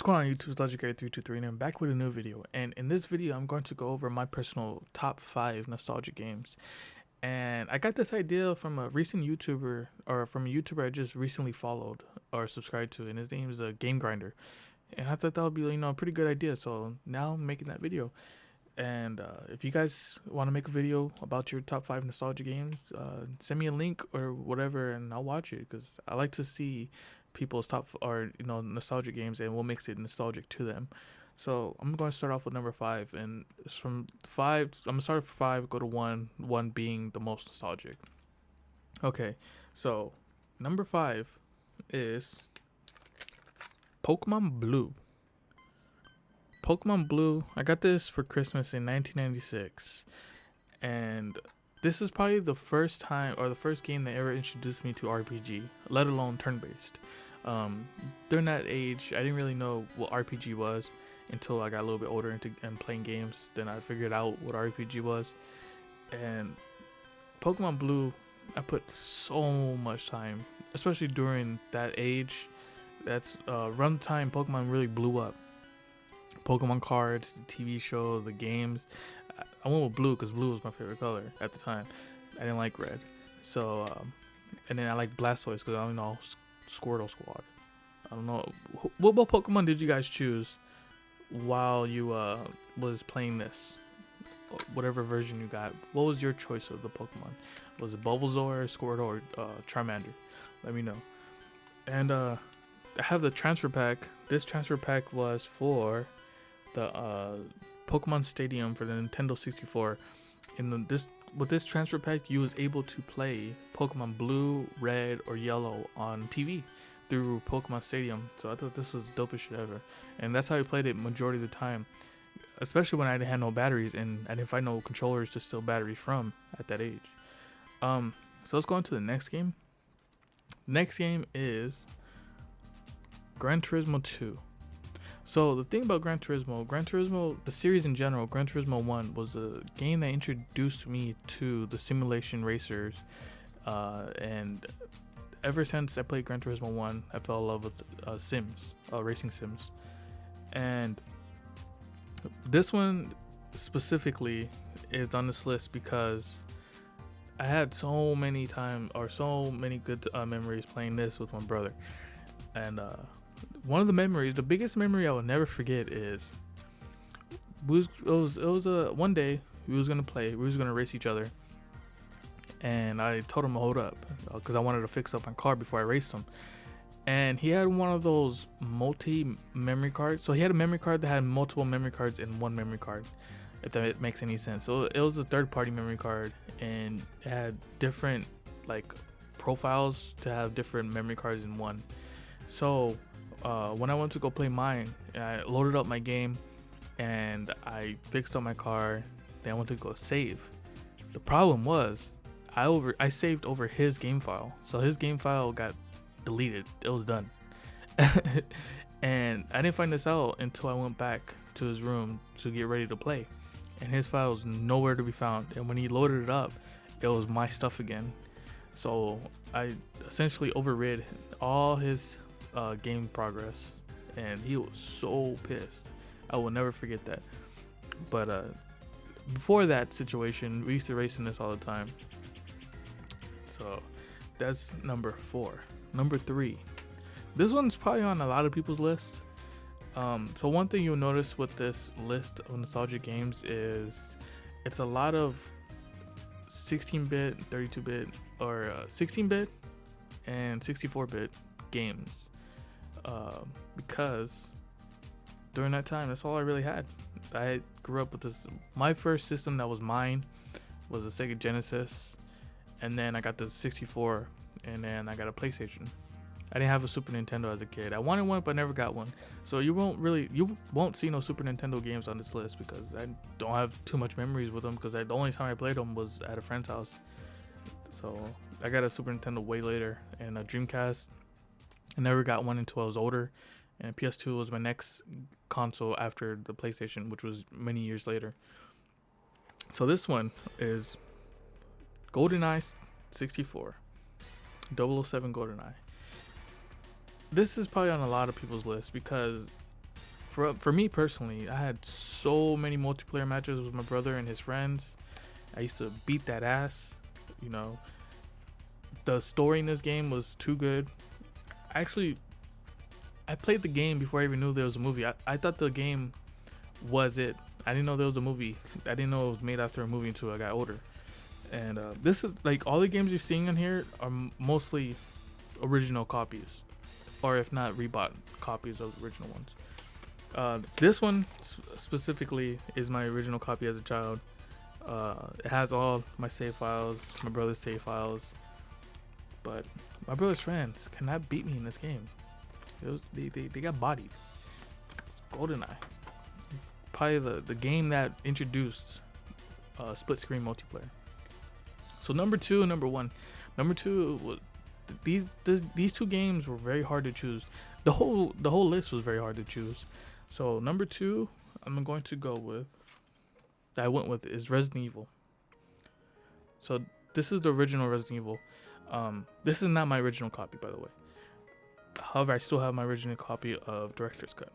What's going on YouTube? It's Legendary323 and I'm back with a new video. And in this video, I'm going to go over my personal top 5 nostalgic games. And I got this idea from a recent YouTuber, or from a YouTuber I just recently followed or subscribed to, and his name is Game Grinder. And I thought that would be, a pretty good idea. So now I'm making that video. And if you guys want to make a video about your top 5 nostalgia games, send me a link or whatever, and I'll watch it because I like to see people's top or nostalgic games, and what makes it nostalgic to them. So I'm going to start off with number 5, and it's from 5. I'm gonna start with 5, go to 1. 1 being the most nostalgic. Okay, so number 5 is Pokemon Blue. Pokemon Blue, I got this for Christmas in 1996, and this is probably the first time or the first game that ever introduced me to RPG, let alone turn-based. During that age, I didn't really know what RPG was until I got a little bit older and playing games. Then I figured out what RPG was, and Pokemon Blue, I put so much time, especially during that age. That's runtime. Pokemon really blew up. Pokemon cards, the TV show, the games. I went with blue because blue was my favorite color at the time. I didn't like red. So, and then I like Blastoise because I don't know Squirtle Squad. I don't know. What Pokemon did you guys choose while you was playing this? Whatever version you got. What was your choice of the Pokemon? Was it Bulbasaur, Squirtle, or Charmander? Let me know. And I have the transfer pack. This transfer pack was for the Pokemon Stadium for the Nintendo 64. With this transfer pack, you was able to play Pokemon Blue, Red, or Yellow on TV through Pokemon Stadium. So I thought this was the dopest shit ever, and that's how I played it majority of the time. Especially when I didn't have no batteries and I didn't find no controllers to steal batteries from at that age. So let's go on to the next game. Next game is Gran Turismo 2. So the thing about Gran Turismo, the series in general, Gran Turismo 1 was a game that introduced me to the simulation racers, and ever since I played Gran Turismo 1, I fell in love with sims, racing sims. And this one specifically is on this list because I had so many good memories playing this with my brother. And one of the memories, the biggest memory I will never forget is it was one day we was gonna race each other, and I told him to hold up because I wanted to fix up my car before I raced him. And he had one of those multi-memory cards. So he had a memory card that had multiple memory cards in one memory card, if that makes any sense. So it was a third-party memory card, and it had different profiles to have different memory cards in one. So when I went to go play mine, I loaded up my game and I fixed up my car. Then I went to go save. The problem was I saved over his game file, so his game file got deleted. It was done. And I didn't find this out until I went back to his room to get ready to play, and his file was nowhere to be found. And when he loaded it up, it was my stuff again. So I essentially overrid all his game progress, and he was so pissed. I will never forget that. But before that situation, we used to race in this all the time. So that's number 4. Number 3, this one's probably on a lot of people's list. So one thing you'll notice with this list of nostalgic games is it's a lot of 16-bit, 32-bit, or 16-bit and 64-bit games, because during that time, that's all I really had. I grew up with this. My first system that was mine was a Sega Genesis, and then I got the 64, and then I got a PlayStation. I didn't have a Super Nintendo as a kid. I wanted one, but never got one. So you won't see no Super Nintendo games on this list because I don't have too much memories with them, because the only time I played them was at a friend's house. So I got a Super Nintendo way later, and a Dreamcast. I never got one until I was older, and PS2 was my next console after the PlayStation, which was many years later. So this one is Goldeneye 64. 007 Goldeneye. This is probably on a lot of people's list because for me personally, I had so many multiplayer matches with my brother and his friends. I used to beat that ass. You know, the story in this game was too good. Actually, I played the game before I even knew there was a movie. I thought the game was it. I didn't know there was a movie. I didn't know it was made after a movie until I got older. And this is like all the games you're seeing on here are mostly original copies, or if not rebought copies of the original ones. This one specifically is my original copy as a child. It has all my save files, my brother's save files, but my brother's friends cannot beat me in this game. They got bodied. It's Goldeneye, probably the game that introduced split screen multiplayer. So number two and number one. Number two was these two games were very hard to choose. The whole list was very hard to choose. So number two, I'm going to go with that I went with is Resident Evil. So this is the original Resident Evil. This is not my original copy, by the way. However, I still have my original copy of Director's Cut.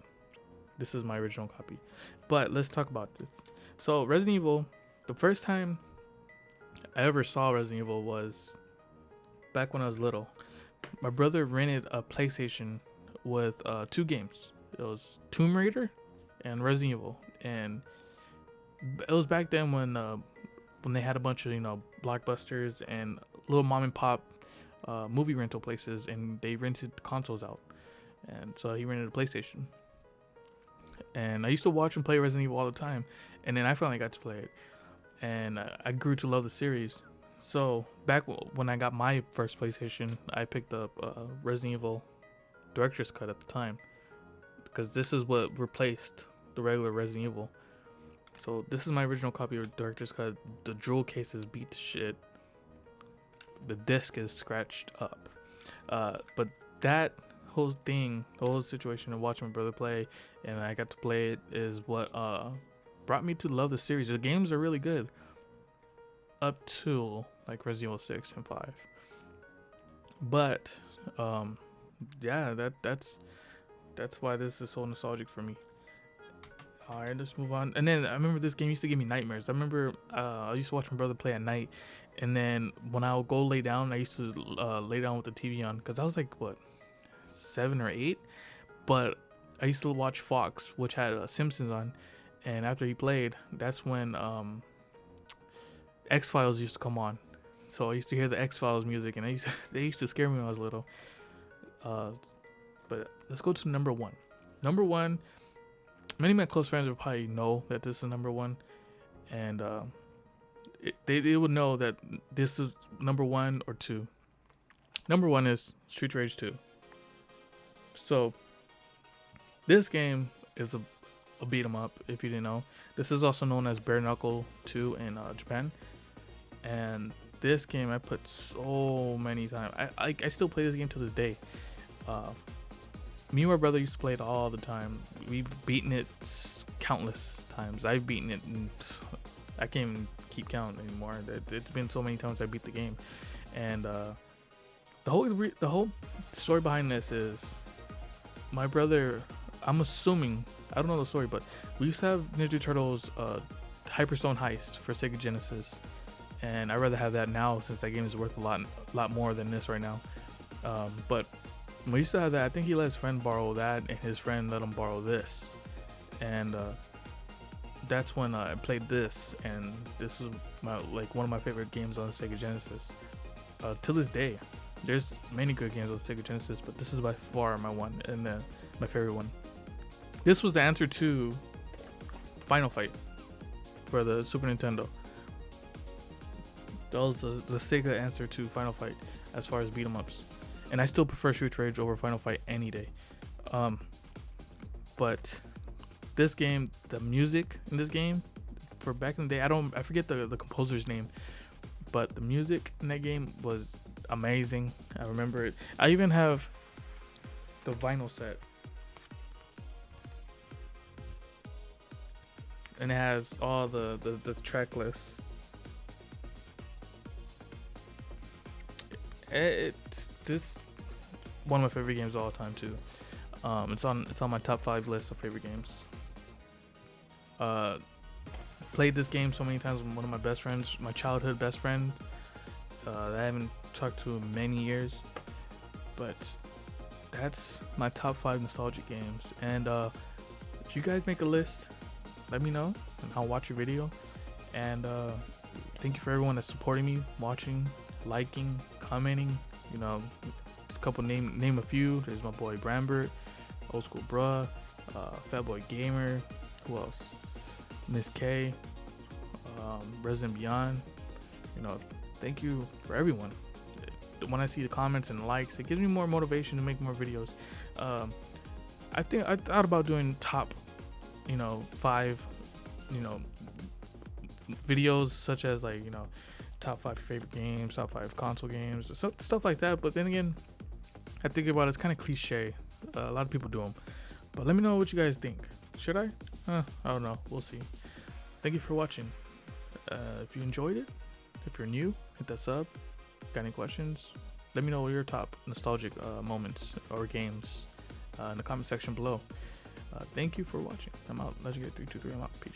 This is my original copy. But let's talk about this. So Resident Evil, the first time I ever saw Resident Evil was back when I was little. My brother rented a PlayStation with two games. It was Tomb Raider and Resident Evil, and it was back then when they had a bunch of blockbusters and little mom and pop movie rental places, and they rented consoles out. And so he rented a PlayStation, and I used to watch him play Resident Evil all the time. And then I finally got to play it, and I grew to love the series. So back when I got my first PlayStation, I picked up Resident Evil Director's Cut at the time, because this is what replaced the regular Resident Evil. So this is my original copy of Director's Cut. The jewel case is beat to shit. The disc is scratched up. But that whole thing, the whole situation of watching my brother play, and I got to play it, is what brought me to love the series. The games are really good up to like Resident Evil 6 and 5. But yeah, that's why this is so nostalgic for me. Alright, let's move on. And then I remember this game used to give me nightmares. I remember I used to watch my brother play at night, and then when I would go lay down, I used to lay down with the TV on, because I was like, what, 7 or 8? But I used to watch Fox, which had Simpsons on, and after he played, that's when X-Files used to come on. So I used to hear the X-Files music, and they used to scare me when I was little. But let's go to number one. Number one, many of my close friends would probably know that this is number one, and they would know that this is number one or two. Number one is Street Rage 2. So this game is a beat 'em up, if you didn't know. This is also known as Bare Knuckle 2 in Japan. And this game I put so many times. I still play this game to this day. Me and my brother used to play it all the time. We've beaten it countless times. I've beaten it, and I can't even keep count anymore. It's been so many times I beat the game. And the whole story behind this is my brother. I'm assuming, I don't know the story, but we used to have Ninja Turtles Hyperstone Heist for Sega Genesis, and I'd rather have that now, since that game is worth a lot more than this right now. But we used to have that. I think he let his friend borrow that, and his friend let him borrow this, and that's when I played this, and this is one of my favorite games on Sega Genesis. To this day, there's many good games on Sega Genesis, but this is by far my one, and my favorite one. This was the answer to Final Fight for the Super Nintendo. That was the Sega answer to Final Fight as far as beat 'em ups. And I still prefer Street Rage over Final Fight any day. But this game, the music in this game, for back in the day, I forget the composer's name, but the music in that game was amazing. I remember it. I even have the vinyl set, and it has all the track lists. It's this one of my favorite games of all time too. It's on my top 5 list of favorite games. Played this game so many times with one of my best friends, my childhood best friend, that I haven't talked to in many years. But that's my top 5 nostalgic games. And if you guys make a list, let me know and I'll watch your video. And thank you for everyone that's supporting me, watching, liking, commenting. You know, just a couple, name a few. There's my boy Brambert, Old School Bruh, Fatboy Gamer, who else? Miss K, Resident Beyond. You know, thank you for everyone. When I see the comments and likes, it gives me more motivation to make more videos. I thought about doing top, 5, videos, such as like, top 5 favorite games, top 5 console games, stuff like that. But then again, I think about it's kind of cliche. A lot of people do them. But let me know what you guys think. Should I? I don't know. We'll see. Thank you for watching. If you enjoyed it, if you're new, hit that sub. Got any questions? Let me know your top nostalgic moments or games in the comment section below. Thank you for watching. I'm out. Legendary 323. I'm out. Peace.